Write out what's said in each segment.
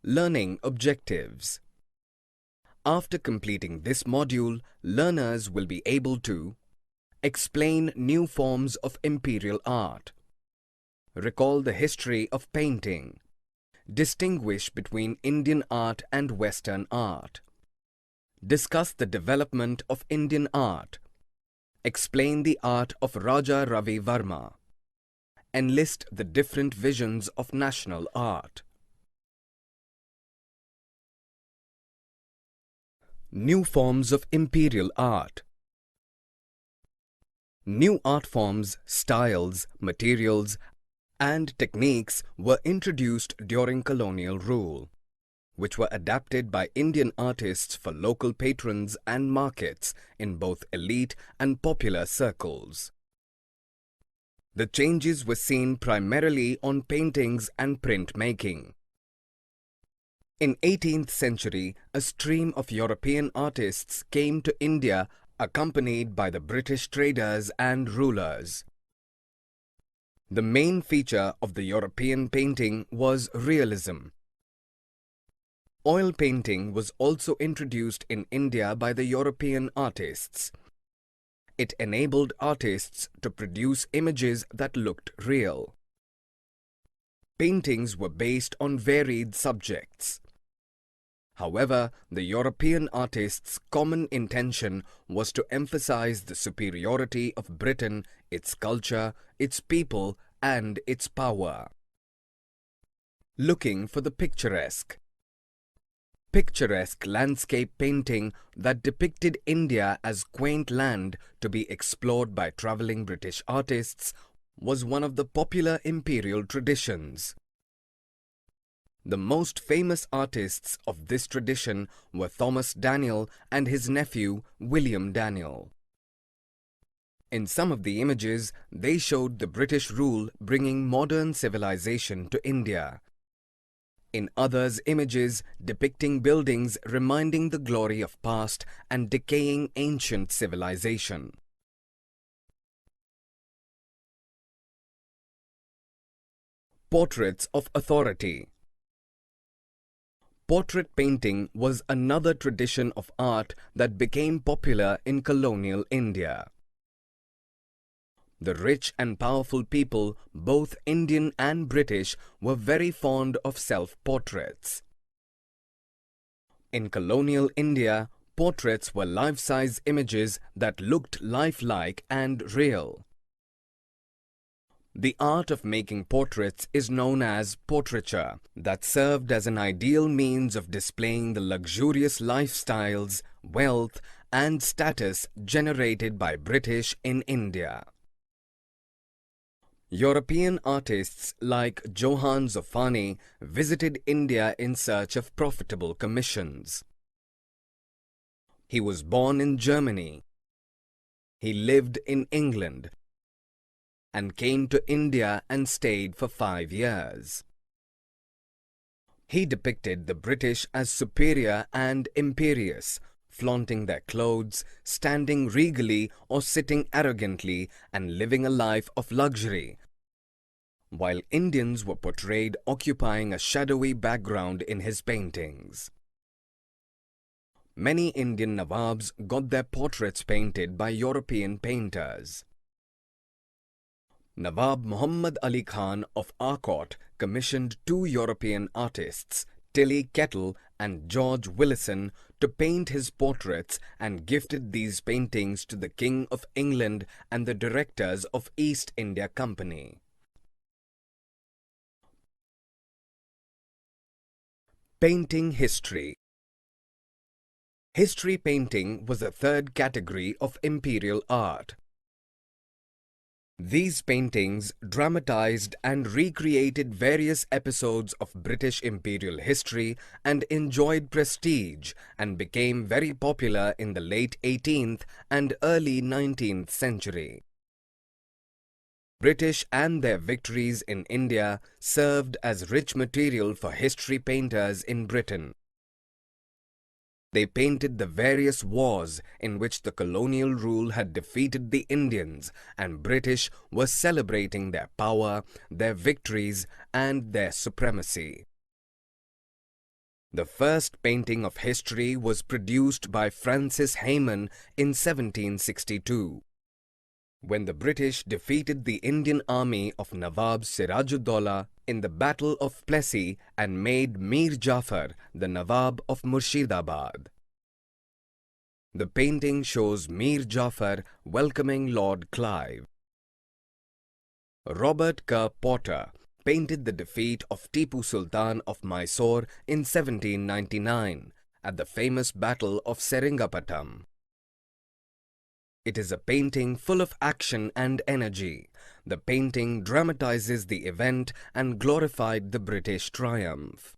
Learning objectives. After completing this module, learners will be able to explain new forms of imperial art, recall the history of painting, distinguish between Indian art and Western art, discuss the development of Indian art, explain the art of Raja Ravi Varma, enlist the different visions of national art. New forms of imperial art. New art forms, styles, materials, and techniques were introduced during colonial rule, which were adapted by Indian artists for local patrons and markets in both elite and popular circles. The changes were seen primarily on paintings and printmaking. In 18th century, a stream of European artists came to India accompanied by the British traders and rulers. The main feature of the European painting was realism. Oil painting was also introduced in India by the European artists. It enabled artists to produce images that looked real. Paintings were based on varied subjects. However, the European artists' common intention was to emphasize the superiority of Britain, its culture, its people, and its power. Looking for the picturesque. Picturesque landscape painting that depicted India as quaint land to be explored by travelling British artists was one of the popular imperial traditions. The most famous artists of this tradition were Thomas Daniel and his nephew William Daniel. In some of the images, they showed the British rule bringing modern civilization to India. In others, images depicting buildings reminding the glory of past and decaying ancient civilization. Portraits of authority. Portrait painting was another tradition of art that became popular in colonial India. The rich and powerful people, both Indian and British, were very fond of self-portraits. In colonial India, portraits were life-size images that looked lifelike and real. The art of making portraits is known as portraiture, that served as an ideal means of displaying the luxurious lifestyles, wealth, and status generated by British in India. European artists like Johann Zoffany visited India in search of profitable commissions. He was born in Germany. He lived in England and came to India and stayed for 5 years. He depicted the British as superior and imperious, flaunting their clothes, standing regally or sitting arrogantly and living a life of luxury, while Indians were portrayed occupying a shadowy background in his paintings. Many Indian Nawabs got their portraits painted by European painters. Nawab Muhammad Ali Khan of Arcot commissioned 2 European artists, Tilly Kettle and George Willison, to paint his portraits and gifted these paintings to the King of England and the directors of East India Company. Painting history. History painting was a third category of imperial art. These paintings dramatized and recreated various episodes of British imperial history and enjoyed prestige and became very popular in the late 18th and early 19th century. British and their victories in India served as rich material for history painters in Britain. They painted the various wars in which the colonial rule had defeated the Indians, and British were celebrating their power, their victories, and their supremacy. The first painting of history was produced by Francis Hayman in 1762. When the British defeated the Indian army of Nawab Sirajuddaulah in the Battle of Plassey and made Mir Jafar the Nawab of Murshidabad. The painting shows Mir Jafar welcoming Lord Clive. Robert Kerr Potter painted the defeat of Tipu Sultan of Mysore in 1799 at the famous Battle of Seringapatam. It is a painting full of action and energy. The painting dramatizes the event and glorified the British triumph.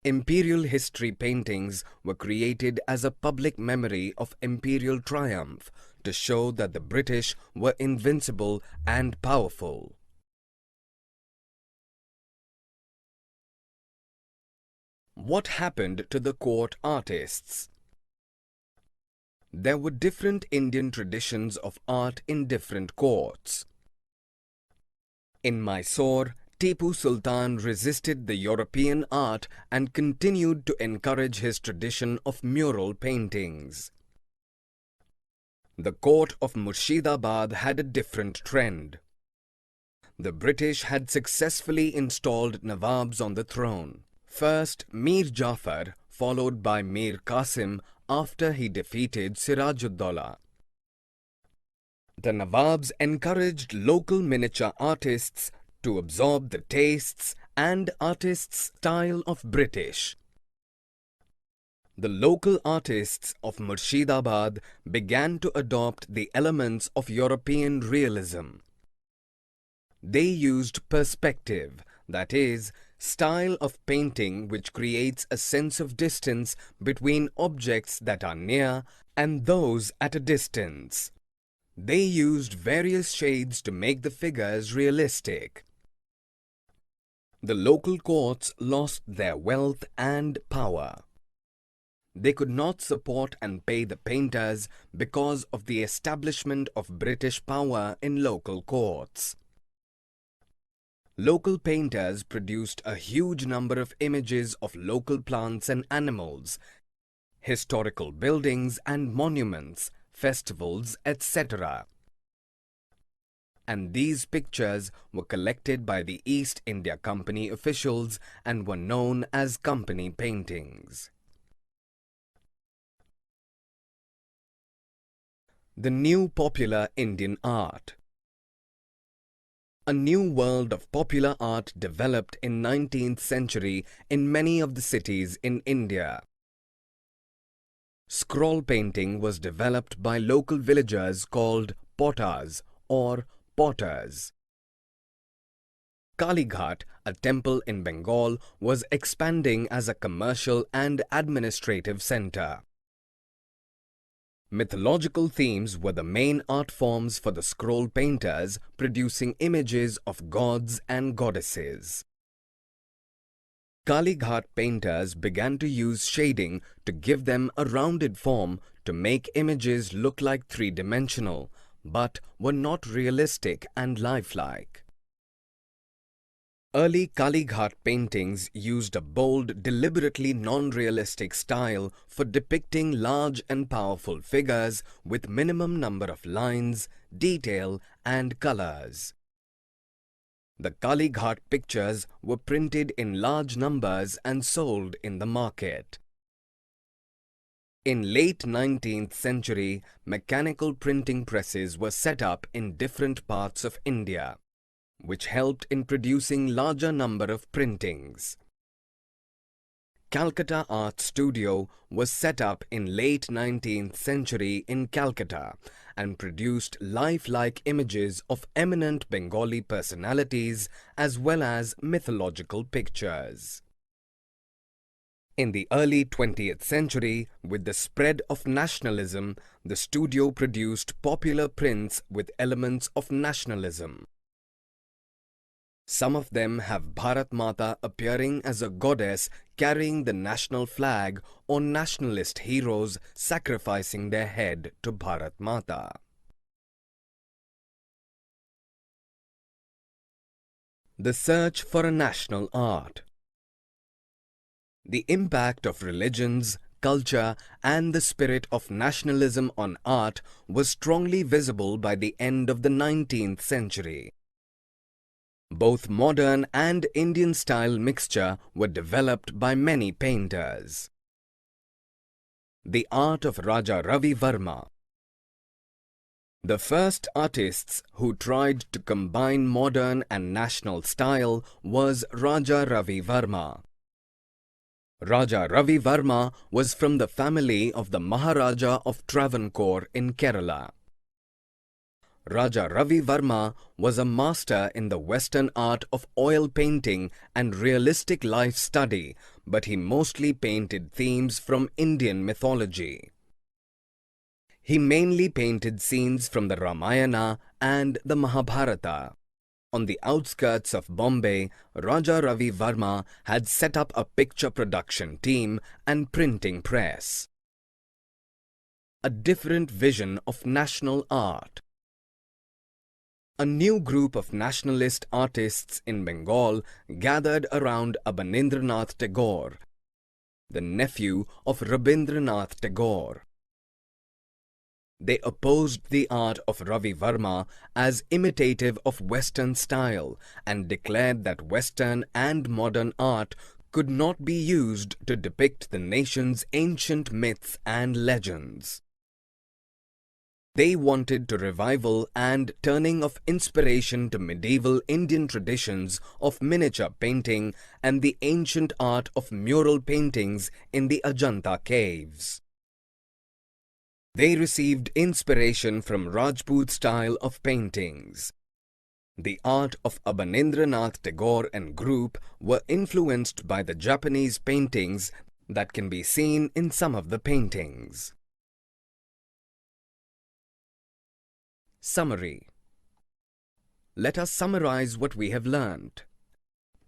Imperial history paintings were created as a public memory of imperial triumph to show that the British were invincible and powerful. What happened to the court artists? There were different Indian traditions of art in different courts. In Mysore, Tipu Sultan resisted the European art and continued to encourage his tradition of mural paintings. The court of Murshidabad had a different trend. The British had successfully installed Nawabs on the throne. First Mir Jafar, followed by Mir Qasim after he defeated Sirajuddaulah. The Nawabs encouraged local miniature artists to absorb the tastes and artists' style of British. The local artists of Murshidabad began to adopt the elements of European realism. They used perspective, that is, style of painting which creates a sense of distance between objects that are near and those at a distance. They used various shades to make the figures realistic. The local courts lost their wealth and power. They could not support and pay the painters because of the establishment of British power in local courts. Local painters produced a huge number of images of local plants and animals, historical buildings and monuments, festivals, etc. And these pictures were collected by the East India Company officials and were known as company paintings. The new popular Indian art. A new world of popular art developed in 19th century in many of the cities in India. Scroll painting was developed by local villagers called potters or potters. Kalighat, a temple in Bengal, was expanding as a commercial and administrative center. Mythological themes were the main art forms for the scroll painters, producing images of gods and goddesses. Kalighat painters began to use shading to give them a rounded form to make images look like three-dimensional, but were not realistic and lifelike. Early Kalighat paintings used a bold, deliberately non-realistic style for depicting large and powerful figures with minimum number of lines, detail and colors. The Kalighat pictures were printed in large numbers and sold in the market. In late 19th century, mechanical printing presses were set up in different parts of India, which helped in producing larger number of printings. Calcutta Art Studio was set up in late 19th century in Calcutta and produced lifelike images of eminent Bengali personalities as well as mythological pictures. In the early 20th century, with the spread of nationalism, the studio produced popular prints with elements of nationalism. Some of them have Bharat Mata appearing as a goddess carrying the national flag or nationalist heroes sacrificing their head to Bharat Mata. The search for a national art. The impact of religions, culture, and the spirit of nationalism on art was strongly visible by the end of the 19th century. Both modern and Indian style mixture were developed by many painters. The art of Raja Ravi Varma. The first artists who tried to combine modern and national style was Raja Ravi Varma. Raja Ravi Varma was from the family of the Maharaja of Travancore in Kerala. Raja Ravi Varma was a master in the Western art of oil painting and realistic life study, but he mostly painted themes from Indian mythology. He mainly painted scenes from the Ramayana and the Mahabharata. On the outskirts of Bombay, Raja Ravi Varma had set up a picture production team and printing press. A different vision of national art. A new group of nationalist artists in Bengal gathered around Abanindranath Tagore, the nephew of Rabindranath Tagore. They opposed the art of Ravi Varma as imitative of Western style and declared that Western and modern art could not be used to depict the nation's ancient myths and legends. They wanted to revival and turning of inspiration to medieval Indian traditions of miniature painting and the ancient art of mural paintings in the Ajanta caves. They received inspiration from Rajput style of paintings. The art of Abanindranath Tagore and group were influenced by the Japanese paintings that can be seen in some of the paintings. Summary. Let us summarize what we have learned.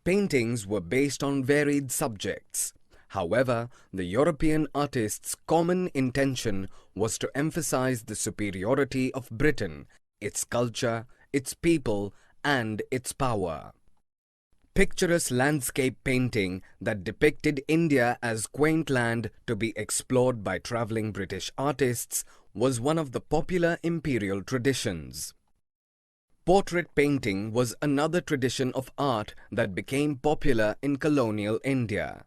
Paintings were based on varied subjects. However, the European artists' common intention was to emphasize the superiority of Britain, its culture, its people, and its power. Picturesque landscape painting that depicted India as quaint land to be explored by traveling British artists was one of the popular imperial traditions. Portrait painting was another tradition of art that became popular in colonial India.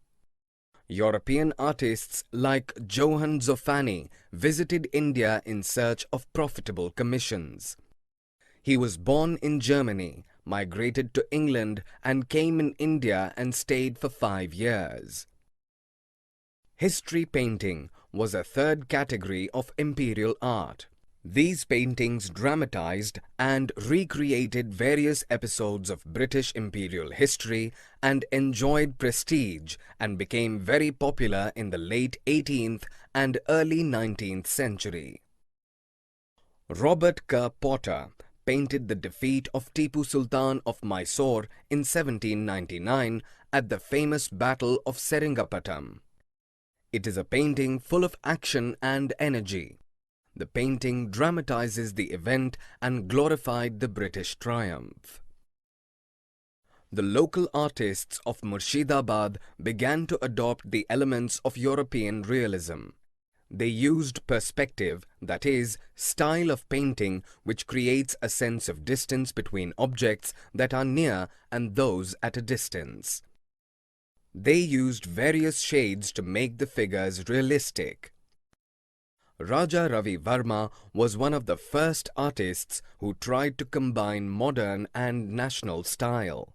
European artists like Johann Zoffany visited India in search of profitable commissions. He was born in Germany, migrated to England, and came in India and stayed for 5 years. History painting was a third category of imperial art. These paintings dramatized and recreated various episodes of British imperial history and enjoyed prestige and became very popular in the late 18th and early 19th century. Robert Kerr Potter painted the defeat of Tipu Sultan of Mysore in 1799 at the famous Battle of Seringapatam. It is a painting full of action and energy. The painting dramatizes the event and glorified the British triumph. The local artists of Murshidabad began to adopt the elements of European realism. They used perspective, that is, style of painting which creates a sense of distance between objects that are near and those at a distance. They used various shades to make the figures realistic. Raja Ravi Varma was one of the first artists who tried to combine modern and national style.